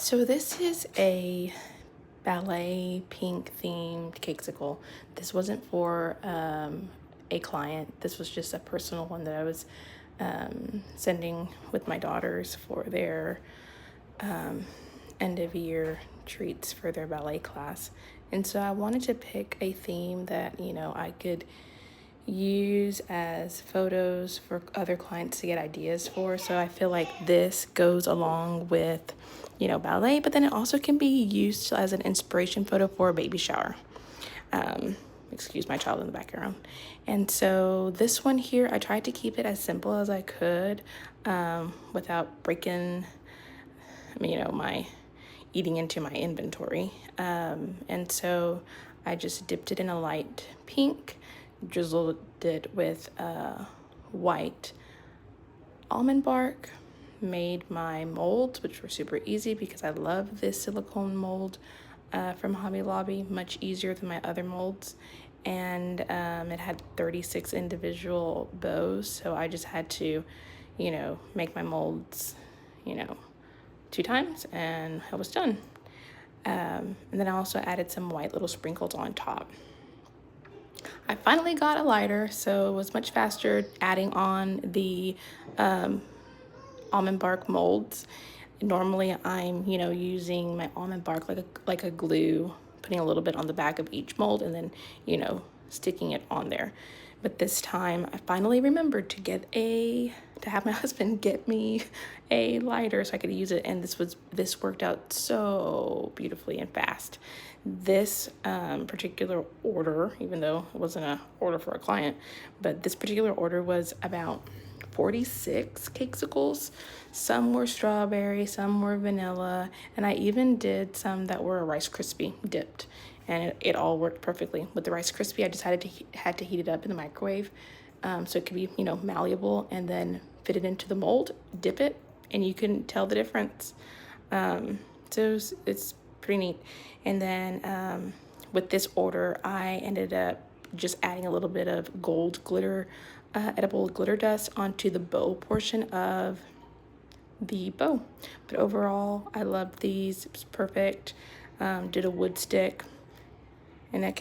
So this is a ballet pink themed cakesicle. This wasn't for a client. This was just a personal one that I was sending with my daughters for their end of year treats for their ballet class. And so I wanted to pick a theme that, I could use as photos for other clients to get ideas for. So I feel like this goes along with, ballet, but then it also can be used as an inspiration photo for a baby shower. Excuse my child in the background. And so this one here, I tried to keep it as simple as I could without breaking, my eating into my inventory. And so I just dipped it in a light pink, drizzled it with white almond bark, made my molds, which were super easy because I love this silicone mold from Hobby Lobby, much easier than my other molds. And it had 36 individual bows, so I just had to, make my molds, 2 times, and I was done. And then I also added some white little sprinkles on top. I finally got a lighter, so it was much faster adding on the almond bark molds. Normally I'm, using my almond bark like a glue, putting a little bit on the back of each mold and then, sticking it on there. But this time I finally remembered to have my husband get me a lighter so I could use it, and this worked out so beautifully and fast. This particular order, even though it wasn't an order for a client, but this particular order was about 46 Cakesicles. Some were strawberry, some were vanilla, and I even did some that were Rice Krispie dipped, and it all worked perfectly. With the Rice Krispie, I just had to heat it up in the microwave so it could be, malleable, and then fit it into the mold, dip it, and you can tell the difference. So it's pretty neat. And then with this order, I ended up just adding a little bit of gold glitter, edible glitter dust onto the bow portion of the bow. But overall, I loved these. It was perfect. Did a wood stick, and that